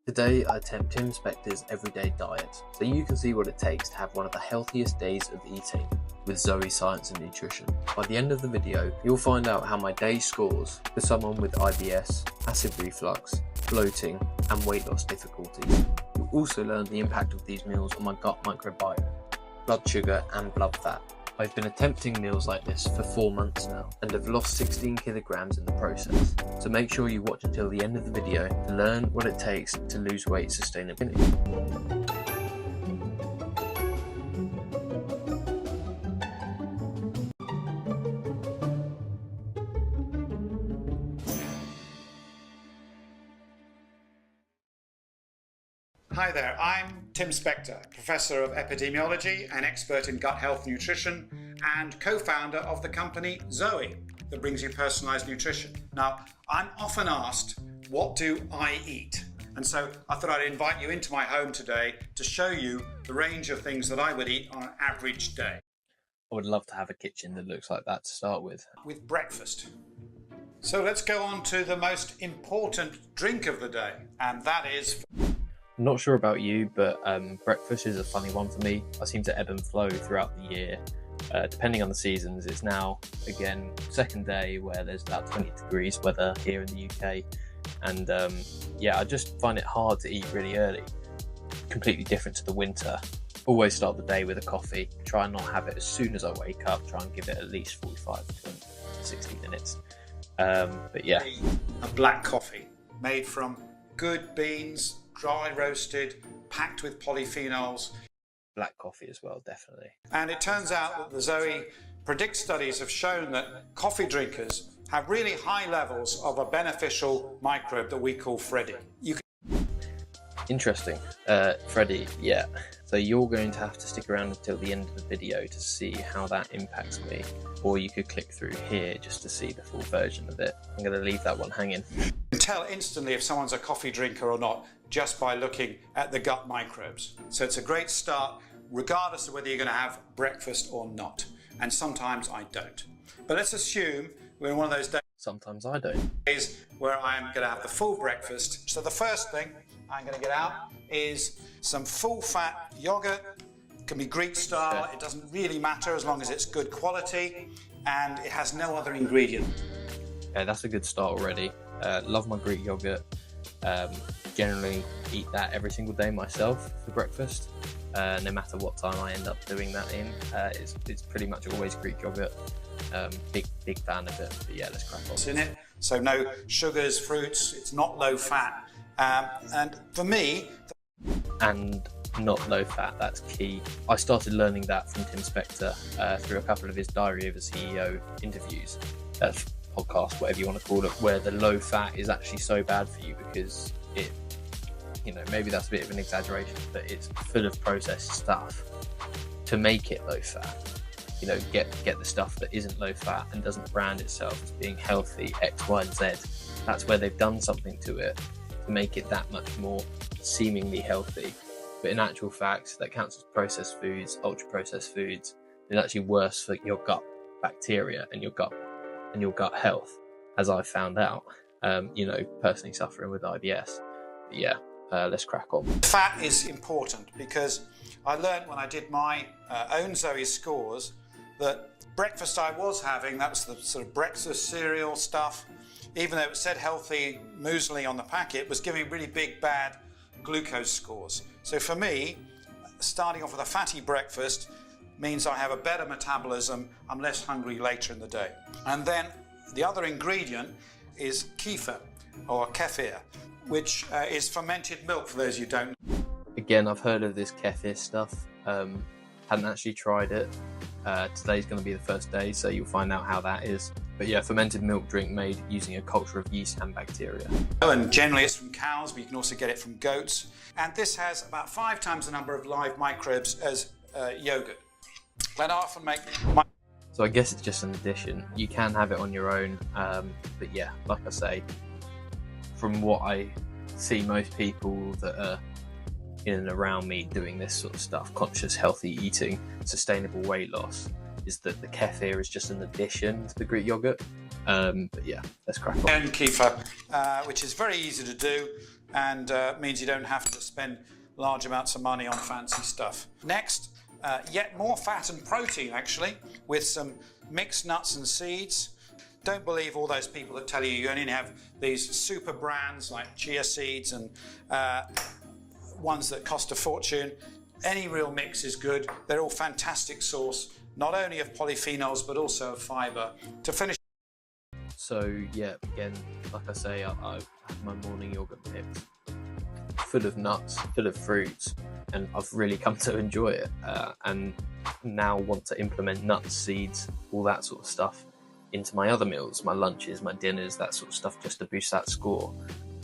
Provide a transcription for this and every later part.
Today I attempt Tim Spector's everyday diet, so you can see what it takes to have one of the healthiest days of eating with Zoe Science Nutrition. By the end of the video, you'll find out how my day scores for someone with IBS, acid reflux, bloating and weight loss difficulties. You'll also learn the impact of these meals on my gut microbiome, blood sugar and blood fat. I've been attempting meals like this for 4 months now and have lost 16 kilograms in the process. So make sure you watch until the end of the video to learn what it takes to lose weight sustainably. Hi there, I'm Tim Spector, Professor of Epidemiology and expert in gut health nutrition and co-founder of the company Zoe that brings you personalised nutrition. Now, I'm often asked, what do I eat? And so I thought I'd invite you into my home today to show you the range of things that I would eat on an average day. I would love to have a kitchen that looks like that to start with. With breakfast. So let's go on to the most important drink of the day, and that is... I'm not sure about you, but breakfast is a funny one for me. I seem to ebb and flow throughout the year, depending on the seasons. It's now, again, second day where there's about 20 degrees weather here in the UK. And yeah, I just find it hard to eat really early. Completely different to the winter. Always start the day with a coffee. Try and not have it as soon as I wake up. Try and give it at least 45 to 60 minutes. But yeah. A black coffee made from good beans, dry roasted, packed with polyphenols. Black coffee as well, definitely. And it turns out that the Zoe Predict studies have shown that coffee drinkers have really high levels of a beneficial microbe that we call Freddy. Interesting. Freddie, yeah. So you're going to have to stick around until the end of the video to see how that impacts me. Or you could click through here just to see the full version of it. I'm going to leave that one hanging. You can tell instantly if someone's a coffee drinker or not just by looking at the gut microbes. So it's a great start regardless of whether you're going to have breakfast or not. And sometimes I don't. But let's assume we're in one of those days. Sometimes I don't. Where I'm going to have the full breakfast. So the first thing I'm going to get out is some full-fat yogurt. It can be Greek style. It doesn't really matter as long as it's good quality and it has no other ingredient. Yeah, that's a good start already. Love my Greek yogurt. Generally eat that every single day myself for breakfast. No matter what time I end up doing that in. It's pretty much always Greek yogurt. Big fan of it. But yeah, let's crack on. It's in it, so no sugars, fruits. It's not low fat. And for me... And not low fat, that's key. I started learning that from Tim Spector through a couple of his Diary of a CEO interviews, podcast, whatever you want to call it, where the low fat is actually so bad for you because it, maybe that's a bit of an exaggeration, but it's full of processed stuff to make it low fat. Get the stuff that isn't low fat and doesn't brand itself as being healthy, X, Y, and Z. That's where they've done something to it to make it that much more seemingly healthy. But in actual fact, that counts as processed foods, ultra processed foods. It's actually worse for your gut bacteria and your gut health, as I've found out, personally suffering with IBS. But yeah, let's crack on. Fat is important because I learned when I did my own Zoe scores that breakfast I was having, that was the sort of breakfast cereal stuff, even though it said healthy muesli on the packet, was giving really big bad glucose scores. So for me, starting off with a fatty breakfast means I have a better metabolism, I'm less hungry later in the day. And then the other ingredient is kefir, or kefir, which is fermented milk for those who don't. Again, I've heard of this kefir stuff, hadn't actually tried it. Today's going to be the first day, so you'll find out how that is. But yeah, fermented milk drink made using a culture of yeast and bacteria. And generally it's from cows, but you can also get it from goats. And this has about 5 times the number of live microbes as yogurt. And I often make... So I guess it's just an addition. You can have it on your own, but yeah, like I say, from what I see most people that are in and around me doing this sort of stuff, conscious, healthy eating, sustainable weight loss, is that the kefir is just an addition to the Greek yogurt. But yeah, let's crack on. And kefir, which is very easy to do. and means you don't have to spend large amounts of money on fancy stuff. Next, yet more fat and protein actually, with some mixed nuts and seeds. Don't believe all those people that tell you you only have these super brands like chia seeds and ones that cost a fortune. Any real mix is good. They're all fantastic source, not only of polyphenols but also of fibre. To finish. So yeah, again, like I say, I have my morning yogurt mix full of nuts, full of fruits, and I've really come to enjoy it, and now want to implement nuts, seeds, all that sort of stuff into my other meals, my lunches, my dinners, that sort of stuff, just to boost that score.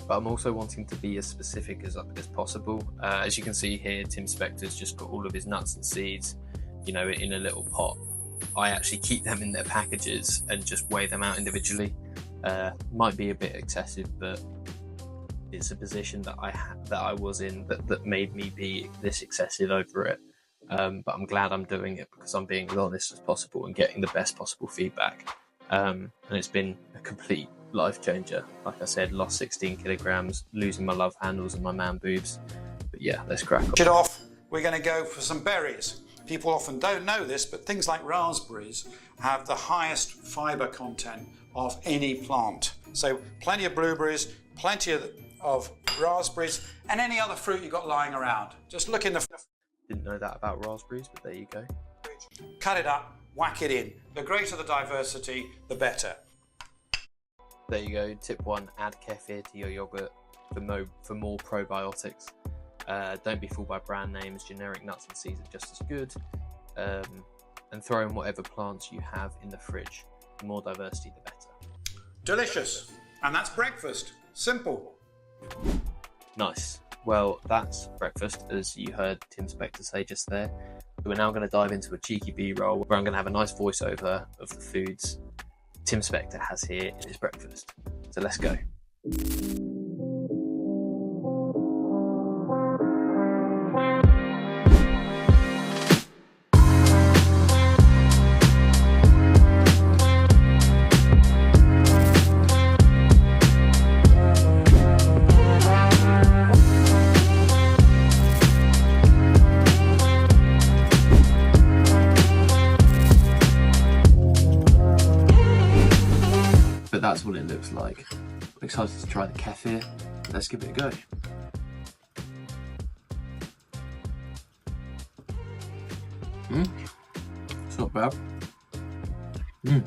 But I'm also wanting to be as specific as possible. As you can see here, Tim Spector's just got all of his nuts and seeds, in a little pot. I actually keep them in their packages and just weigh them out individually. Might be a bit excessive, but it's a position that I was in that made me be this excessive over it. But I'm glad I'm doing it because I'm being as honest as possible and getting the best possible feedback. And it's been a complete life changer. Like I said, lost 16 kilograms, losing my love handles and my man boobs. But yeah, let's crack on. Off, we're going to go for some berries. People often don't know this, but things like raspberries have the highest fibre content of any plant. So plenty of blueberries, plenty of raspberries, and any other fruit you've got lying around. Just look in the... Didn't know that about raspberries, but there you go. Cut it up, whack it in. The greater the diversity, the better. There you go. Tip 1, add kefir to your yogurt for more probiotics. Don't be fooled by brand names. Generic nuts and seeds are just as good. And throw in whatever plants you have in the fridge. The more diversity, the better. Delicious. And that's breakfast. Simple. Nice. Well, that's breakfast, as you heard Tim Spector say just there. We're now going to dive into a cheeky B-roll where I'm going to have a nice voiceover of the foods Tim Spector has here in his breakfast. So let's go. But that's what it looks like. I'm excited to try the kefir. Let's give it a go. It's not bad. Well,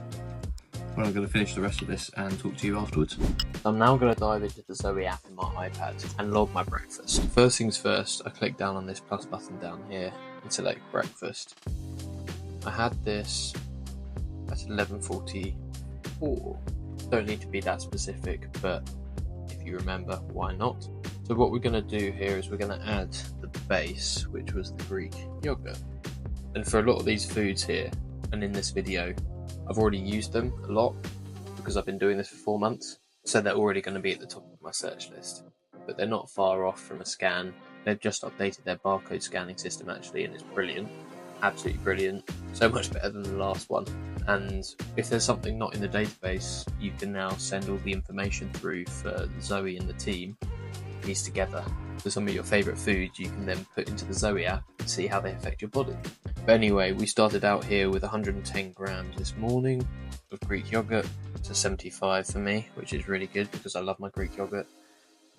I'm going to finish the rest of this and talk to you afterwards. I'm now going to dive into the Zoe app in my iPad and log my breakfast. First things first, I click down on this plus button down here and select breakfast. I had this at 11:44. Don't need to be that specific, but if you remember, why not? So what we're going to do here is we're going to add the base, which was the Greek yogurt. And for a lot of these foods here, and in this video, I've already used them a lot because I've been doing this for 4 months. So they're already going to be at the top of my search list. But they're not far off from a scan. They've just updated their barcode scanning system actually, and it's brilliant. Absolutely brilliant. So much better than the last one. And if there's something not in the database, you can now send all the information through for Zoe and the team piece together. So some of your favourite foods you can then put into the Zoe app and see how they affect your body. But anyway, we started out here with 110 grams this morning of Greek yogurt. It's a 75 for me, which is really good because I love my Greek yogurt.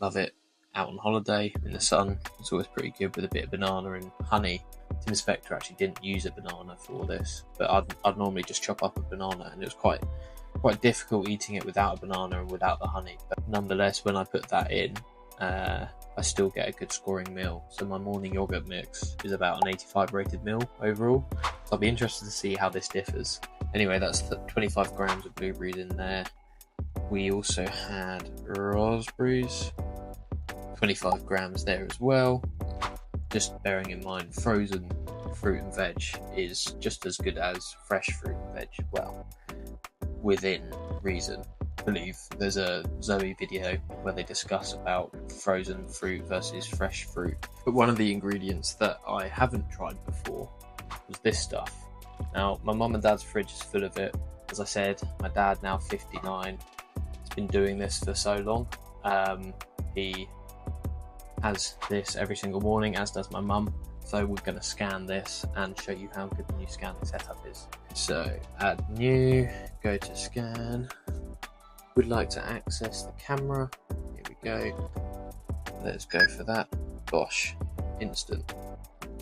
Love it out on holiday in the sun. It's always pretty good with a bit of banana and honey. Tim Spector actually didn't use a banana for this, but I'd normally just chop up a banana, and it was quite difficult eating it without a banana and without the honey. But nonetheless, when I put that in, I still get a good scoring meal. So my morning yogurt mix is about an 85 rated meal overall. So I'll be interested to see how this differs. Anyway, that's 25 grams of blueberries in there. We also had raspberries, 25 grams there as well. Just bearing in mind, frozen fruit and veg is just as good as fresh fruit and veg. Well, within reason. I believe there's a Zoe video where they discuss about frozen fruit versus fresh fruit. But one of the ingredients that I haven't tried before was this stuff. Now, my mum and dad's fridge is full of it. As I said, my dad, now 59, has been doing this for so long. He has this every single morning, as does my mum. So we're going to scan this and show you how good the new scanning setup is. So add new, go to scan. We'd like to access the camera. Here we go. Let's go for that. Bosh, instant.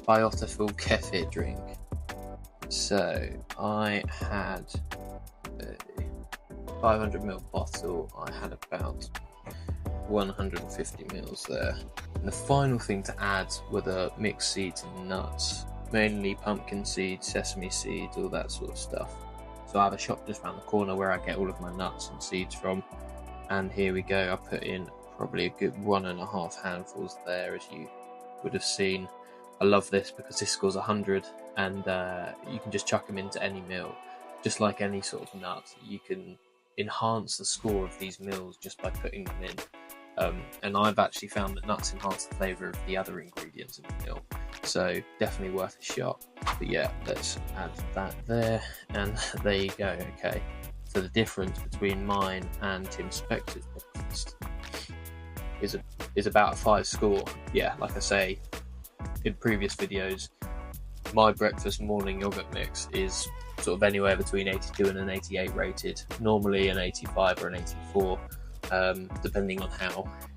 Biotiful kefir drink. So I had a 500ml bottle. I had about 150 mils there. And the final thing to add were the mixed seeds and nuts, mainly pumpkin seeds, sesame seeds, all that sort of stuff. So I have a shop just around the corner where I get all of my nuts and seeds from. And here we go. I put in probably a good 1.5 handfuls there, as you would have seen. I love this because this scores 100, and you can just chuck them into any meal. Just like any sort of nut, you can enhance the score of these meals just by putting them in. And I've actually found that nuts enhance the flavour of the other ingredients in the meal, so definitely worth a shot. But yeah, let's add that there, and there you go. Okay, so the difference between mine and Tim Spector's breakfast is about a 5 score. Yeah, like I say in previous videos, my breakfast morning yogurt mix is sort of anywhere between 82 and an 88 rated, normally an 85 or an 84. Depending on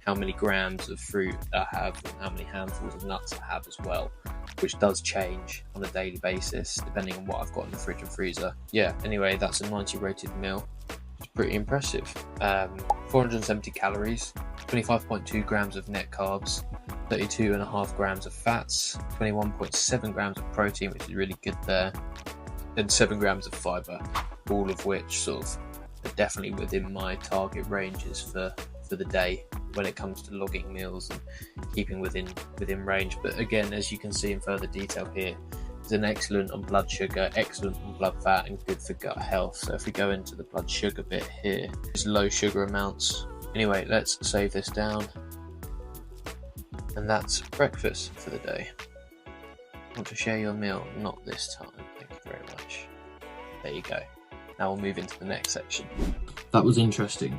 how many grams of fruit I have and how many handfuls of nuts I have as well, which does change on a daily basis depending on what I've got in the fridge and freezer. Yeah, anyway, that's a 90 rated meal. It's pretty impressive. 470 calories, 25.2 grams of net carbs, 32.5 grams of fats, 21.7 grams of protein, which is really good there, and 7 grams of fibre, all of which sort of are definitely within my target ranges for the day when it comes to logging meals and keeping within range. But again, as you can see in further detail here, it's an excellent on blood sugar, excellent on blood fat, and good for gut health. So if we go into the blood sugar bit here, it's low sugar amounts. Anyway, let's save this down, and that's breakfast for the day. Want to share your meal? Not this time, thank you very much. There you go. Now we'll move into the next section. That was interesting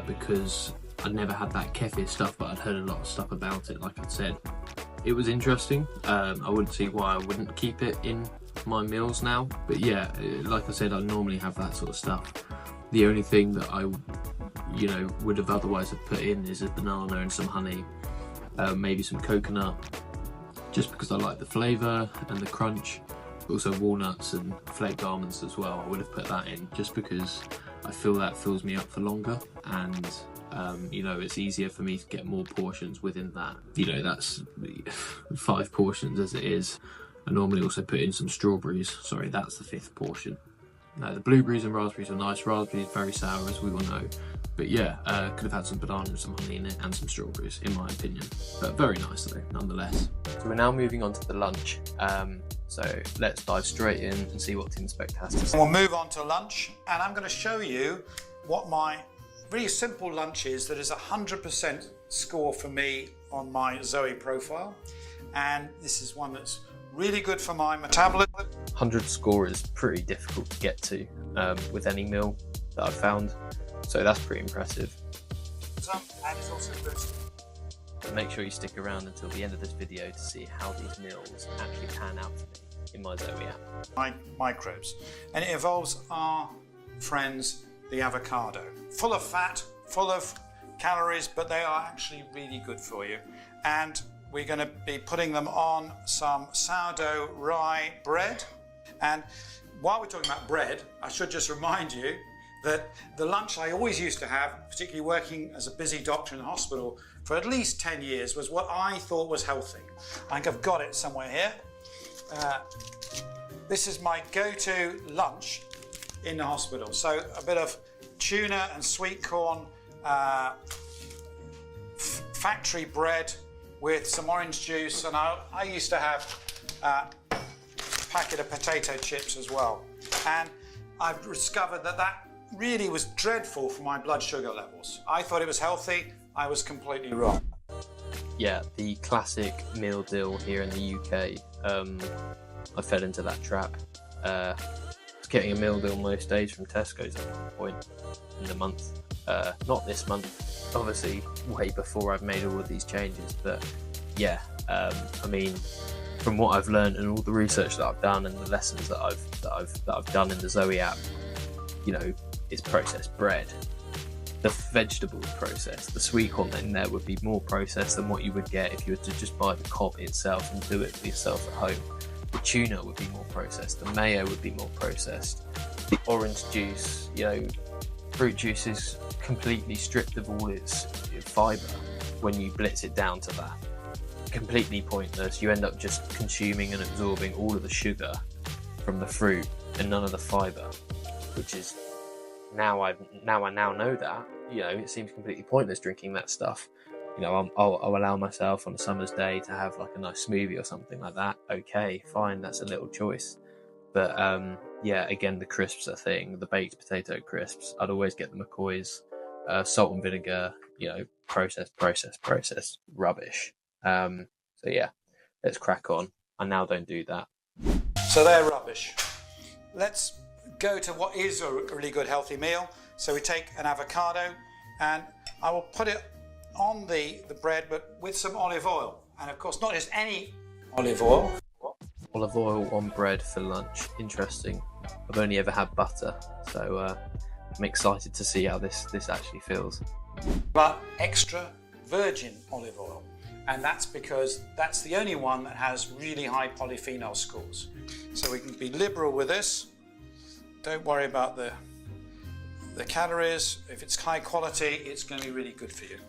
because I'd never had that kefir stuff, but I'd heard a lot of stuff about it. Like I said, it was interesting. I wouldn't see why I wouldn't keep it in my meals now. But yeah, like I said, I normally have that sort of stuff. The only thing that I, would have otherwise have put in is a banana and some honey, maybe some coconut, just because I like the flavour and the crunch. Also walnuts and flaked almonds as well. I would have put that in just because I feel that fills me up for longer, and it's easier for me to get more portions within that. That's 5 portions as it is. I normally also put in some strawberries. Sorry, that's the 5th portion. No, the blueberries and raspberries are nice. Raspberries very sour, as we all know. But yeah, could have had some banana and some honey in it, and some strawberries, in my opinion. But very nice though, nonetheless. So we're now moving on to the lunch. So let's dive straight in and see what Tim Spector has to say. We'll move on to lunch, and I'm going to show you what my really simple lunch is that is 100% score for me on my Zoe profile. And this is one that's really good for my metabolism. 100 score is pretty difficult to get to with any meal that I've found, so that's pretty impressive. And it's also good. But make sure you stick around until the end of this video to see how these meals actually pan out for me in my Zoe app. My microbes, and it involves our friends the avocado. Full of fat, full of calories, but they are actually really good for you. And we're going to be putting them on some sourdough rye bread. And while we're talking about bread, I should just remind you that the lunch I always used to have, particularly working as a busy doctor in the hospital for at least 10 years, was what I thought was healthy. I think I've got it somewhere here. This is my go-to lunch in the hospital. So a bit of tuna and sweet corn, factory bread with some orange juice, and I used to have a packet of potato chips as well. And I've discovered that really was dreadful for my blood sugar levels. I thought it was healthy. I was completely wrong. Yeah, the classic meal deal here in the UK. I fell into that trap. I was getting a meal deal most days from Tesco's at one point in the month, Not this month, obviously way before I've made all of these changes, but yeah, I mean, from what I've learned and all the research that I've done and the lessons that I've done in the Zoe app, you know, it's processed bread. The vegetables processed, the sweet corn in there would be more processed than what you would get if you were to just buy the cob itself and do it for yourself at home. The tuna would be more processed, the mayo would be more processed. The orange juice, you know, fruit juice is completely stripped of all its fibre when you blitz it down to that. Completely pointless. You end up just consuming and absorbing all of the sugar from the fruit and none of the fibre, which is now I know that, you know, it seems completely pointless drinking that stuff. You know, I'll allow myself on a summer's day to have like a nice smoothie or something like that. Okay, fine, that's a little choice. But yeah, again, the crisps are a thing. The baked potato crisps, I'd always get the McCoy's, salt and vinegar, you know, processed rubbish. So yeah, let's crack on. I now don't do that. So they're rubbish. Let's go to what is a really good healthy meal. So we take an avocado, and I will put it on the bread, but with some olive oil. And of course, not just any olive oil. Olive oil on bread for lunch. Interesting. I've only ever had butter, so I'm excited to see how this actually feels. But extra virgin olive oil. And that's because that's the only one that has really high polyphenol scores. So we can be liberal with this. Don't worry about the calories. If it's high quality, it's going to be really good for you.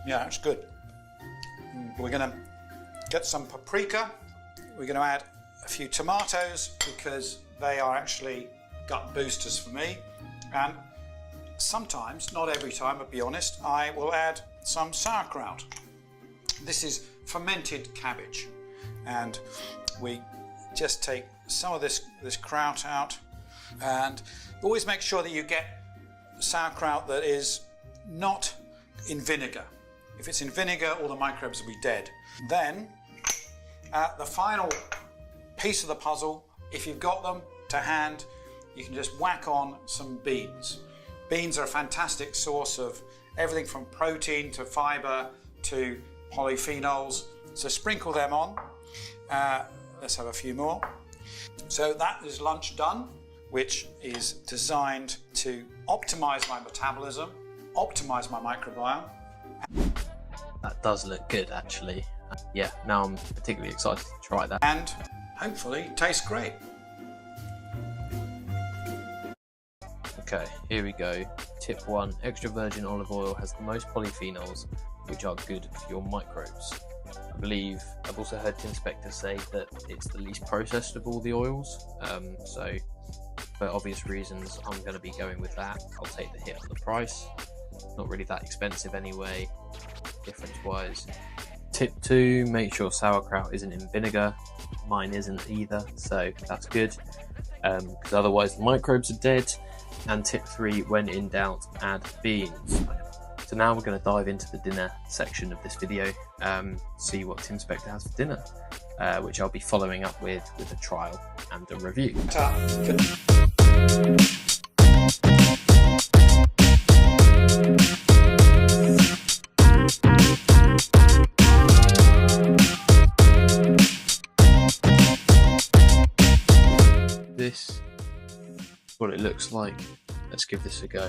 Yeah, it's good. We're going to get some paprika. We're going to add a few tomatoes because they are actually gut boosters for me. And sometimes, not every time, but be honest, I will add some sauerkraut. This is fermented cabbage. And we just take some of this kraut out, and always make sure that you get sauerkraut that is not in vinegar. If it's in vinegar, all the microbes will be dead. Then, the final piece of the puzzle, if you've got them to hand, you can just whack on some beans. Beans are a fantastic source of everything from protein to fibre to polyphenols. So sprinkle them on. Let's have a few more. So that is lunch done, which is designed to optimize my metabolism, optimize my microbiome. That does look good, actually. Yeah, now I'm particularly excited to try that. And hopefully taste great. Okay, here we go. Tip 1, extra virgin olive oil has the most polyphenols, which are good for your microbes. I believe I've also heard Tim Spector say that it's the least processed of all the oils, so for obvious reasons I'm going to be going with that. I'll take the hit on the price, not really that expensive anyway, difference wise. Tip 2, make sure sauerkraut isn't in vinegar. Mine isn't either, so that's good, because otherwise the microbes are dead. And tip 3, when in doubt, add beans. So now we're going to dive into the dinner section of this video, see what Tim Spector has for dinner, which I'll be following up with a trial and a review. This is what it looks like. Let's give this a go.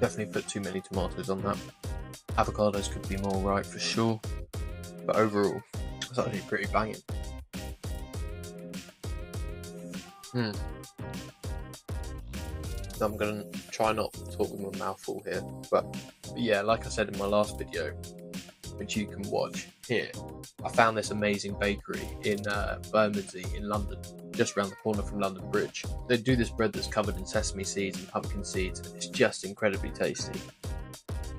Definitely put too many tomatoes on that. Avocados could be more right for sure, but overall it's actually pretty banging. I'm gonna try not to talk with my mouth full here, but yeah, like I said in my last video, which you can watch here, I found this amazing bakery in Bermondsey in London, just around the corner from London Bridge. They do this bread that's covered in sesame seeds and pumpkin seeds, and it's just incredibly tasty.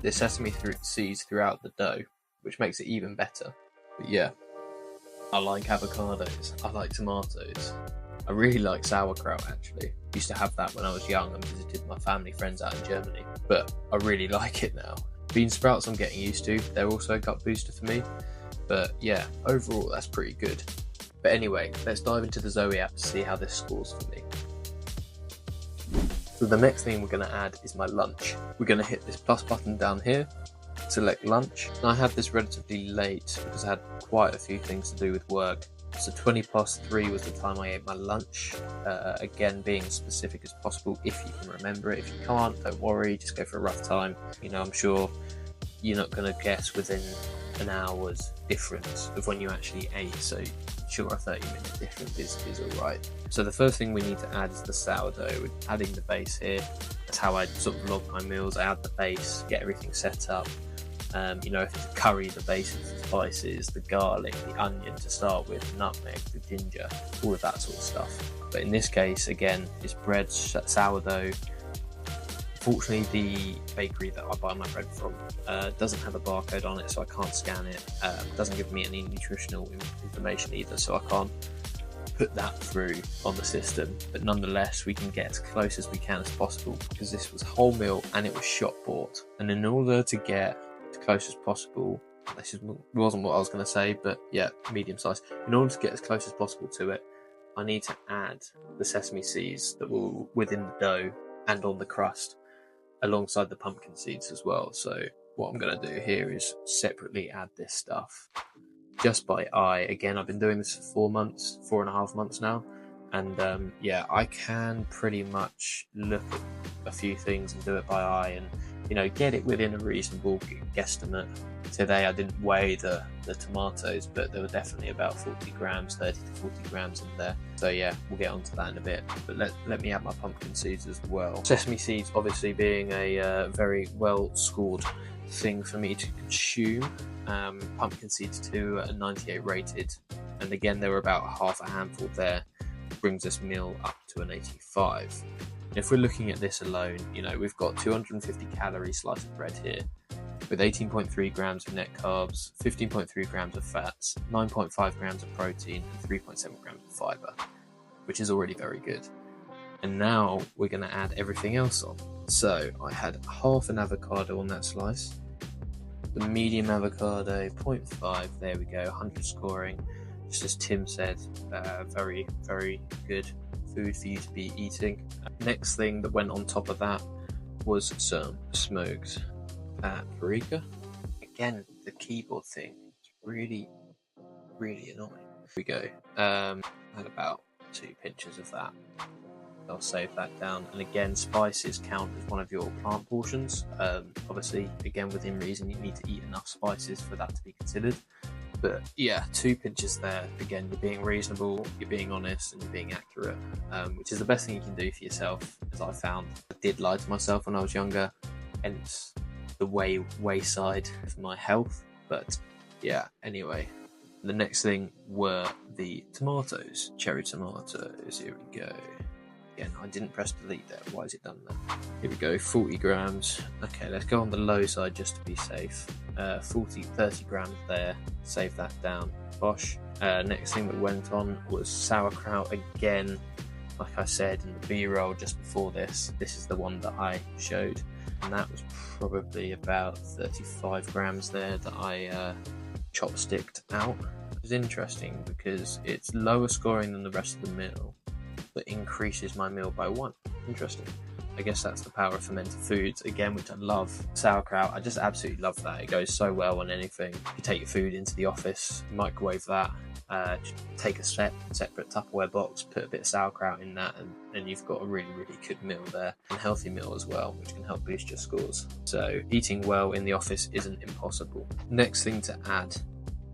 There's sesame seeds throughout the dough, which makes it even better. But yeah, I like avocados, I like tomatoes, I really like sauerkraut actually. Used to have that when I was young and visited my family friends out in Germany, but I really like it now. Bean sprouts I'm getting used to, they're also a gut booster for me. But yeah, overall that's pretty good. But anyway, let's dive into the Zoe app to see how this scores for me. So the next thing we're going to add is my lunch. We're going to hit this plus button down here, select lunch. And I had this relatively late because I had quite a few things to do with work. So 3:20 was the time I ate my lunch. Again, being as specific as possible if you can remember it. If you can't, don't worry, just go for a rough time. You know, I'm sure you're not going to guess within an hour's difference of when you actually ate. So sure, a 30-minute difference is alright. So the first thing we need to add is the sourdough. We're adding the base here. That's how I sort of log my meals. I add the base, get everything set up. You know, if it's a curry, the base is the spices, the garlic, the onion to start with, the nutmeg, the ginger, all of that sort of stuff. But in this case, again, it's bread, sourdough. Fortunately, the bakery that I buy my bread from doesn't have a barcode on it, so I can't scan it. Doesn't give me any nutritional information either, so I can't put that through on the system. But nonetheless, we can get as close as we can as possible because this was wholemeal and it was shop bought. And in order to get as close as possible, this wasn't what I was going to say, but yeah, medium size. In order to get as close as possible to it, I need to add the sesame seeds that were within the dough and on the crust, alongside the pumpkin seeds as well. So what I'm going to do here is separately add this stuff just by eye. Again, I've been doing this for 4.5 months now, and yeah, I can pretty much look at a few things and do it by eye and, you know, get it within a reasonable guesstimate. Today I didn't weigh the tomatoes, but there were definitely about 40 grams, 30 to 40 grams in there. So yeah, we'll get onto that in a bit. But let me add my pumpkin seeds as well. Sesame seeds obviously being a very well scored thing for me to consume. Pumpkin seeds too, a 98 rated. And again, there were about half a handful there. Brings this meal up to an 85. And if we're looking at this alone, you know, we've got 250 calorie slice of bread here, with 18.3 grams of net carbs, 15.3 grams of fats, 9.5 grams of protein, and 3.7 grams of fiber, which is already very good. And now we're going to add everything else on. So I had half an avocado on that slice, the medium avocado, 0.5, there we go, 100 scoring. Just as Tim said, very, very good food for you to be eating. Next thing that went on top of that was some smoked paprika. Again, the keyboard thing is really, really annoying. Here we go. I had about 2 pinches of that. I'll save that down. And again, spices count as one of your plant portions. Obviously, again, within reason, you need to eat enough spices for that to be considered. But yeah, 2 pinches there. Again, you're being reasonable, you're being honest, and you're being accurate, which is the best thing you can do for yourself, as I found. I did lie to myself when I was younger, hence the wayside of my health. But yeah, anyway, the next thing were the tomatoes, cherry tomatoes. Here we go. Again, I didn't press delete there. Why has it done that? Here we go, 40 grams. Okay, let's go on the low side just to be safe. 30 grams there. Save that down. Bosh. Next thing that went on was sauerkraut. Again, like I said in the B-roll just before this is the one that I showed. And that was probably about 35 grams there that I chopsticked out. It was interesting because it's lower scoring than the rest of the meal, but increases my meal by 1. Interesting. I guess that's the power of fermented foods, again, which I love. Sauerkraut, I just absolutely love that. It goes so well on anything. You take your food into the office, microwave that, take a separate Tupperware box, put a bit of sauerkraut in that, and you've got a really, really good meal there. And healthy meal as well, which can help boost your scores. So eating well in the office isn't impossible. Next thing to add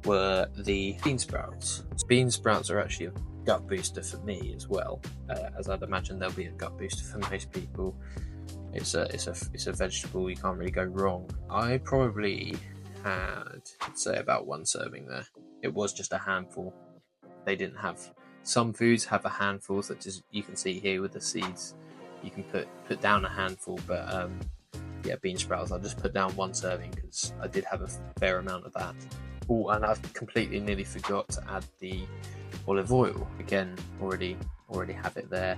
were the bean sprouts. Bean sprouts are actually a gut booster for me as well, as I'd imagine they'll be a gut booster for most people. It's a vegetable, you can't really go wrong. I probably had, I'd say, about 1 serving there. It was just a handful. They didn't have, some foods have a handful, such as you can see here with the seeds. You can put down a handful, but yeah, bean sprouts, I'll just put down 1 serving because I did have a fair amount of that. Oh, and I've completely nearly forgot to add the olive oil. Again, already have it there.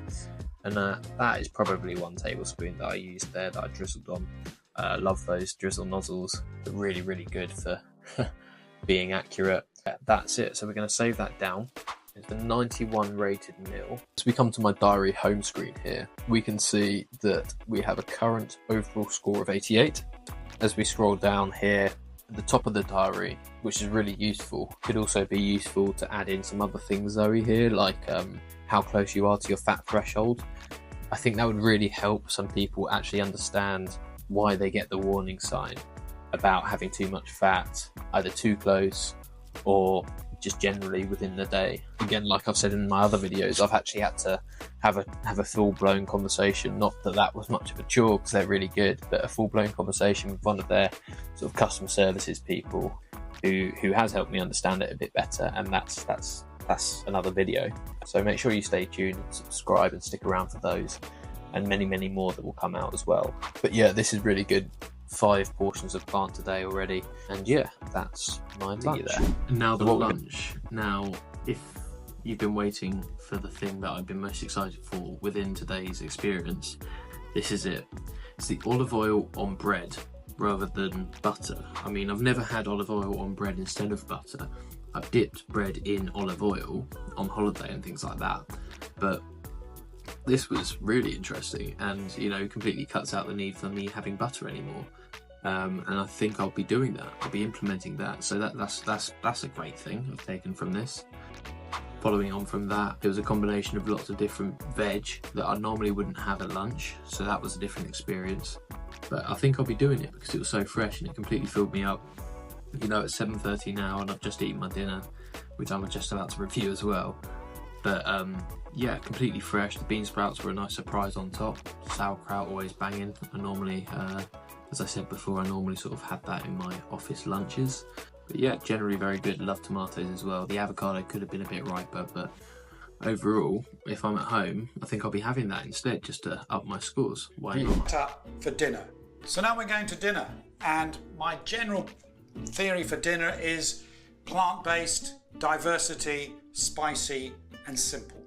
And that is probably 1 tablespoon that I used there, that I drizzled on. Love those drizzle nozzles. They're really, really good for being accurate. That's it. So we're going to save that down. It's the 91 rated meal. As we come to my diary home screen here, we can see that we have a current overall score of 88. As we scroll down here at the top of the diary, which is really useful, could also be useful to add in some other things, Zoe, here, like how close you are to your fat threshold. I think that would really help some people actually understand why they get the warning sign about having too much fat, either too close or just generally within the day. Again, like I've said in my other videos, I've actually had to have a full-blown conversation. Not that that was much of a chore, because they're really good, but a full-blown conversation with one of their sort of customer services people who has helped me understand it a bit better, and that's another video. So make sure you stay tuned and subscribe and stick around for those, and many more that will come out as well. But yeah, this is really good. 5 portions of plant today already, and yeah, that's my lunch. And now the lunch. Now, if you've been waiting for the thing that I've been most excited for within today's experience, this is it. It's the olive oil on bread rather than butter. I mean, I've never had olive oil on bread instead of butter. I've dipped bread in olive oil on holiday and things like that, but this was really interesting, and you know, completely cuts out the need for me having butter anymore. And I think I'll be doing that. I'll be implementing that. So that's a great thing I've taken from this. Following on from that, there was a combination of lots of different veg that I normally wouldn't have at lunch, so that was a different experience. But I think I'll be doing it because it was so fresh and it completely filled me up. You know, it's 7:30 now and I've just eaten my dinner, which I'm just about to review as well. But yeah, completely fresh. The bean sprouts were a nice surprise on top. Sauerkraut always banging. I normally, as I said before, I normally sort of had that in my office lunches. But yeah, generally very good. Love tomatoes as well. The avocado could have been a bit riper, but overall, if I'm at home, I think I'll be having that instead, just to up my scores. Why not? Up for dinner. So now we're going to dinner, and my general theory for dinner is plant-based, diversity, spicy, and simple.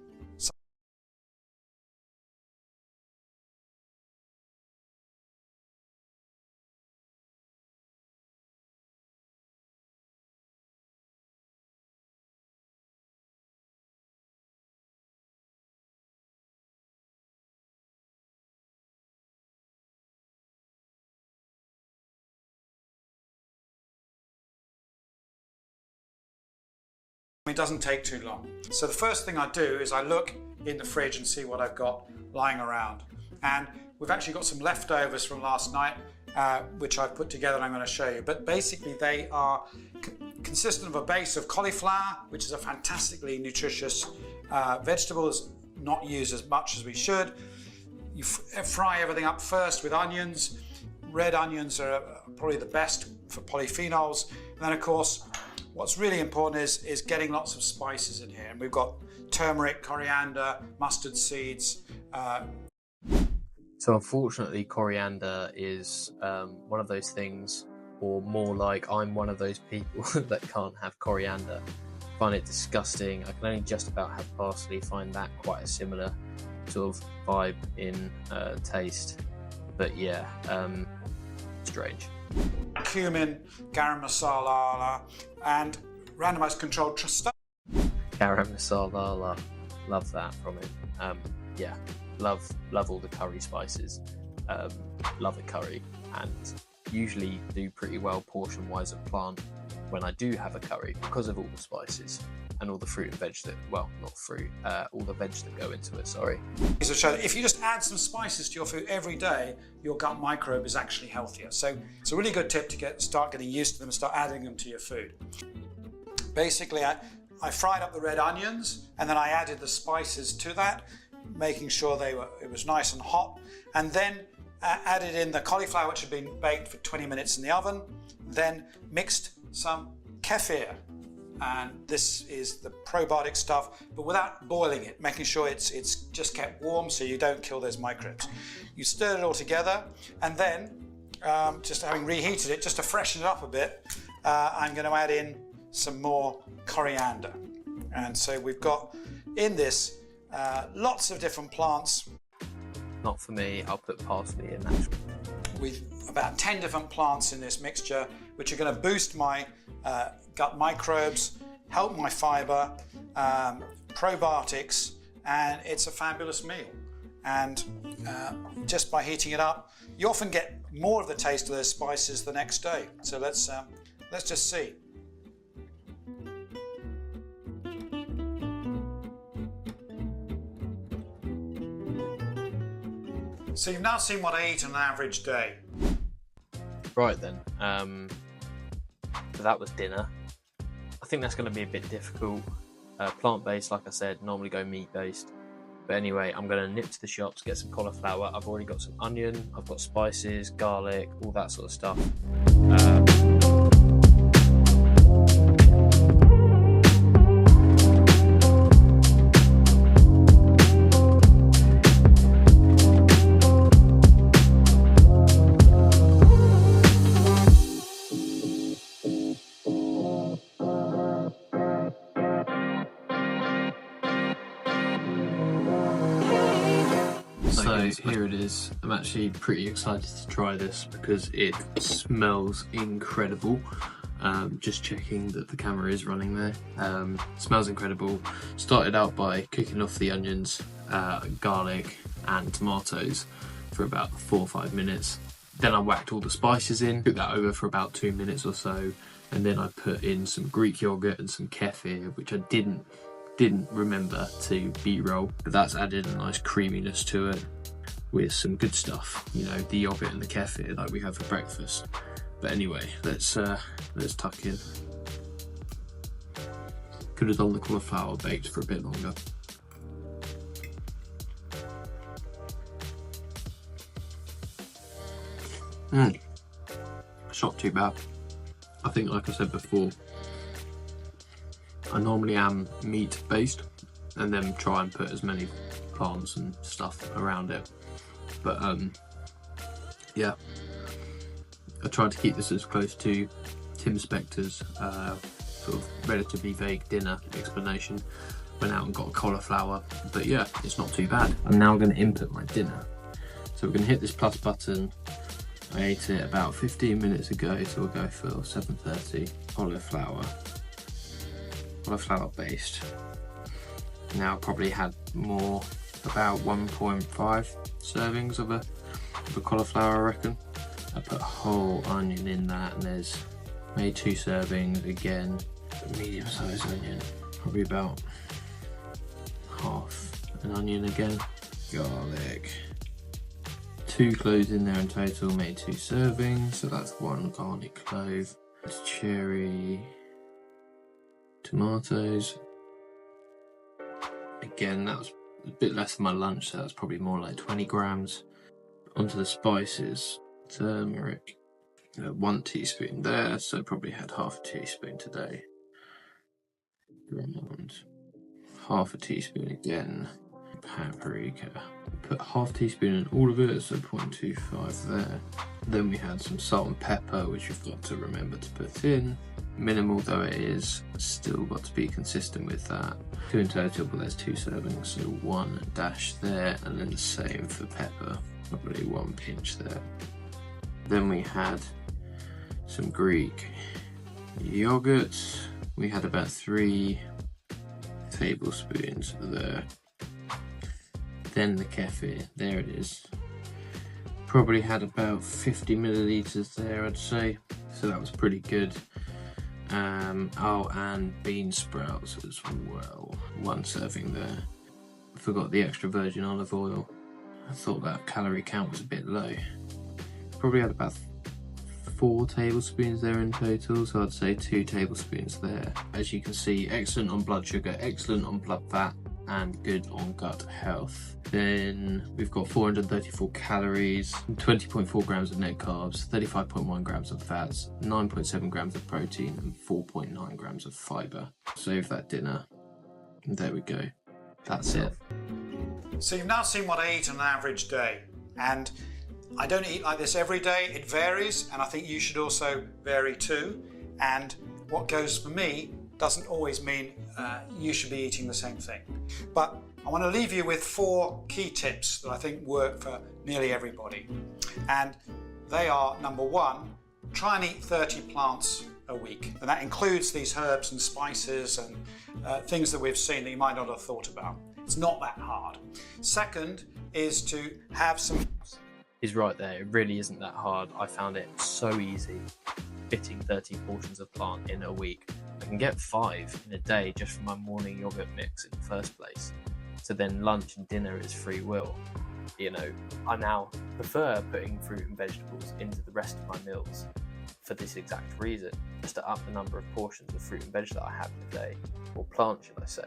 It doesn't take too long. So the first thing I do is I look in the fridge and see what I've got lying around. And we've actually got some leftovers from last night, which I've put together and I'm going to show you. But basically they are consistent of a base of cauliflower, which is a fantastically nutritious vegetable. It's not used as much as we should. You fry everything up first with onions. Red onions are probably the best for polyphenols. And then of course, what's really important is getting lots of spices in here. And we've got turmeric, coriander, mustard seeds. So unfortunately, coriander is one of those things, or more like I'm one of those people that can't have coriander. Find it disgusting. I can only just about have parsley. Find that quite a similar sort of vibe in taste. But yeah, strange. Cumin, garam masala, and randomized controlled study. Garam masala, love that from it. Yeah, love all the curry spices. Love a curry, and usually do pretty well portion wise of plant when I do have a curry because of all the spices and all the fruit and veg that, well, not fruit, all the veg that go into it, sorry. To show that if you just add some spices to your food every day, your gut microbe is actually healthier. So it's a really good tip to start getting used to them and start adding them to your food. Basically, I fried up the red onions and then I added the spices to that, making sure it was nice and hot, and then added in the cauliflower, which had been baked for 20 minutes in the oven, then mixed some kefir. And this is the probiotic stuff, but without boiling it, making sure it's just kept warm so you don't kill those microbes. You stir it all together, and then, just having reheated it, just to freshen it up a bit, I'm going to add in some more coriander. And so we've got in this lots of different plants. Not for me, I'll put parsley in that. with about 10 different plants in this mixture, which are going to boost my gut microbes, help my fibre, probiotics, and it's a fabulous meal. And just by heating it up, you often get more of the taste of those spices the next day. So let's just see. So you've now seen what I eat on an average day. Right then, so that was dinner. I think that's going to be a bit difficult. Plant-based, like I said, normally go meat-based. But anyway, I'm going to nip to the shops, get some cauliflower. I've already got some onion, I've got spices, garlic, all that sort of stuff. So here it is. I'm actually pretty excited to try this because it smells incredible. Just checking that the camera is running there. Smells incredible. Started out by cooking off the onions, garlic and tomatoes for about 4 or 5 minutes. Then I whacked all the spices in, cooked that over for about 2 minutes or so, and then I put in some Greek yogurt and some kefir, which I didn't remember to B-roll, but that's added a nice creaminess to it with some good stuff, you know, the yogurt and the kefir like we have for breakfast. But anyway, let's tuck in. Could have done the cauliflower baked for a bit longer. It's not too bad. I think, like I said before, I normally am meat based and then try and put as many plants and stuff around it, but yeah, I tried to keep this as close to Tim Spector's sort of relatively vague dinner explanation. Went out and got a cauliflower, but yeah, it's not too bad. I'm now going to input my dinner, so we're going to hit this plus button. I ate it about 15 minutes ago, so we'll go for 7:30. Cauliflower based. Now probably had more, about 1.5 servings of a cauliflower, I reckon. I put a whole onion in that, and there's made 2 servings again. Medium sized onion, probably about half an onion again. Garlic. 2 cloves in there in total, made 2 servings, so that's 1 garlic clove. Cherry. Tomatoes. Again, that was a bit less than my lunch, so that's probably more like 20 grams. Onto the spices. Turmeric. 1 teaspoon there, so probably had half a teaspoon today. Ground. Half a teaspoon again. Paprika. Put half teaspoon in all of it, so 0.25 there. Then we had some salt and pepper, which we've got to remember to put in. Minimal though it is, still got to be consistent with that. 2 in total, but there's 2 servings, so 1 dash there, and then the same for pepper, probably 1 pinch there. Then we had some Greek yogurt. We had about 3 tablespoons there. Then the kefir, there it is. Probably had about 50 millilitres there, I'd say, so that was pretty good. Oh, and bean sprouts as well. 1 serving there. Forgot the extra virgin olive oil. I thought that calorie count was a bit low. Probably had about 4 tablespoons there in total, so I'd say 2 tablespoons there. As you can see, excellent on blood sugar, excellent on blood fat, and good on gut health. Then we've got 434 calories, 20.4 grams of net carbs, 35.1 grams of fats, 9.7 grams of protein, and 4.9 grams of fibre. Save that dinner. And there we go. That's it. So you've now seen what I eat on an average day, and I don't eat like this every day. It varies, and I think you should also vary too. And what goes for me doesn't always mean you should be eating the same thing. But I want to leave you with 4 key tips that I think work for nearly everybody. And they are, number one, try and eat 30 plants a week. And that includes these herbs and spices and things that we've seen that you might not have thought about. It's not that hard. Second is to have some... He's right there, it really isn't that hard. I found it so easy fitting 30 portions of plant in a week. I can get 5 in a day just from my morning yogurt mix in the first place. So then lunch and dinner is free will. You know, I now prefer putting fruit and vegetables into the rest of my meals for this exact reason, just to up the number of portions of fruit and veg that I have in a day, or plant should I say.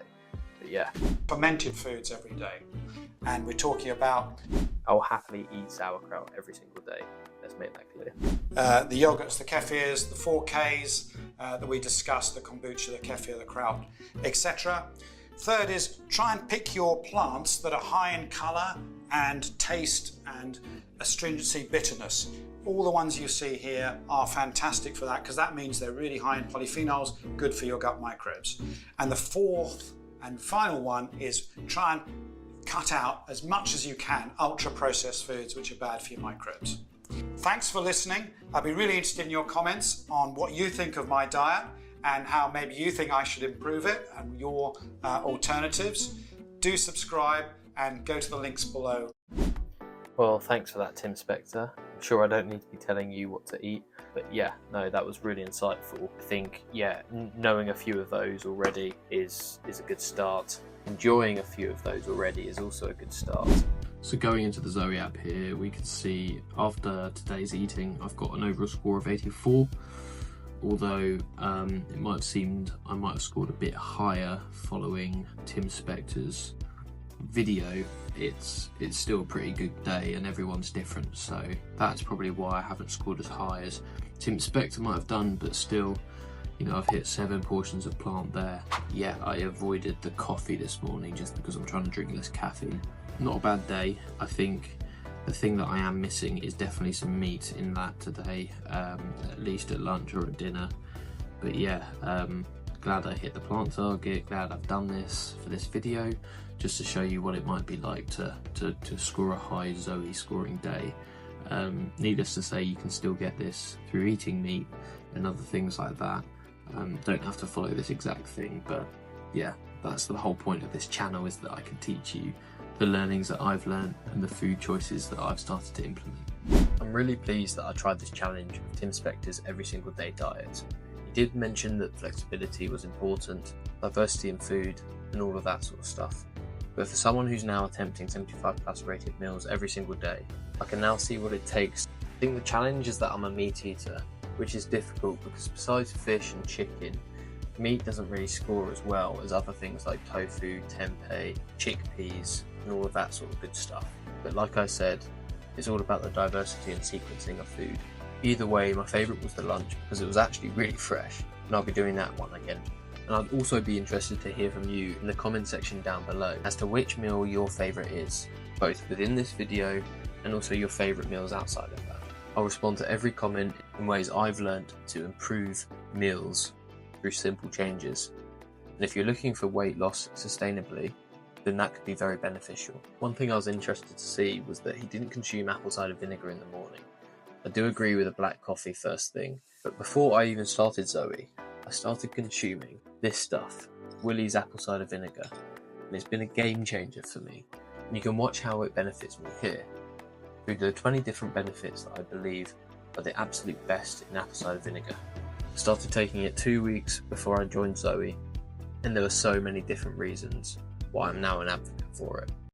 But yeah. Fermented foods every day. And we're talking about... I'll happily eat sauerkraut every single day. Let's make that clear. The yogurts, the kefirs, the 4Ks that we discussed, the kombucha, the kefir, the kraut, etc. Third is try and pick your plants that are high in colour and taste and astringency, bitterness. All the ones you see here are fantastic for that because that means they're really high in polyphenols, good for your gut microbes. And the fourth and final one is try and cut out as much as you can ultra-processed foods which are bad for your microbes. Thanks for listening. I'd be really interested in your comments on what you think of my diet and how maybe you think I should improve it and your alternatives. Do subscribe and go to the links below. Well, thanks for that, Tim Spector. I'm sure I don't need to be telling you what to eat, but yeah, no, that was really insightful. I think, yeah, knowing a few of those already is a good start. Enjoying a few of those already is also a good start. So going into the Zoe app here, we can see after today's eating, I've got an overall score of 84. Although it might have seemed I might have scored a bit higher following Tim Spector's video, it's still a pretty good day and everyone's different, so that's probably why I haven't scored as high as Tim Spector might have done, but still, you know, I've hit 7 portions of plant there. Yeah, I avoided the coffee this morning just because I'm trying to drink less caffeine. Not a bad day. I think the thing that I am missing is definitely some meat in that today, at least at lunch or at dinner. But yeah, glad I hit the plant target, glad I've done this for this video, just to show you what it might be like to score a high Zoe scoring day. Needless to say, you can still get this through eating meat and other things like that. Don't have to follow this exact thing, but yeah, that's the whole point of this channel, is that I can teach you the learnings that I've learned and the food choices that I've started to implement. I'm really pleased that I tried this challenge with Tim Spector's every single day diet. He did mention that flexibility was important, diversity in food, and all of that sort of stuff. But for someone who's now attempting 75 plus rated meals every single day, I can now see what it takes. I think the challenge is that I'm a meat eater, which is difficult because besides fish and chicken, meat doesn't really score as well as other things like tofu, tempeh, chickpeas, and all of that sort of good stuff. But like I said, it's all about the diversity and sequencing of food. Either way, my favourite was the lunch because it was actually really fresh, and I'll be doing that one again. And I'd also be interested to hear from you in the comment section down below as to which meal your favourite is, both within this video and also your favourite meals outside of that. I'll respond to every comment in ways I've learnt to improve meals through simple changes. And if you're looking for weight loss sustainably, then that could be very beneficial. One thing I was interested to see was that he didn't consume apple cider vinegar in the morning. I do agree with a black coffee first thing, but before I even started Zoe, I started consuming this stuff, Willie's apple cider vinegar, and it's been a game changer for me. And you can watch how it benefits me here, through the 20 different benefits that I believe are the absolute best in apple cider vinegar. I started taking it 2 weeks before I joined Zoe, and there were so many different reasons why I'm now an advocate for it.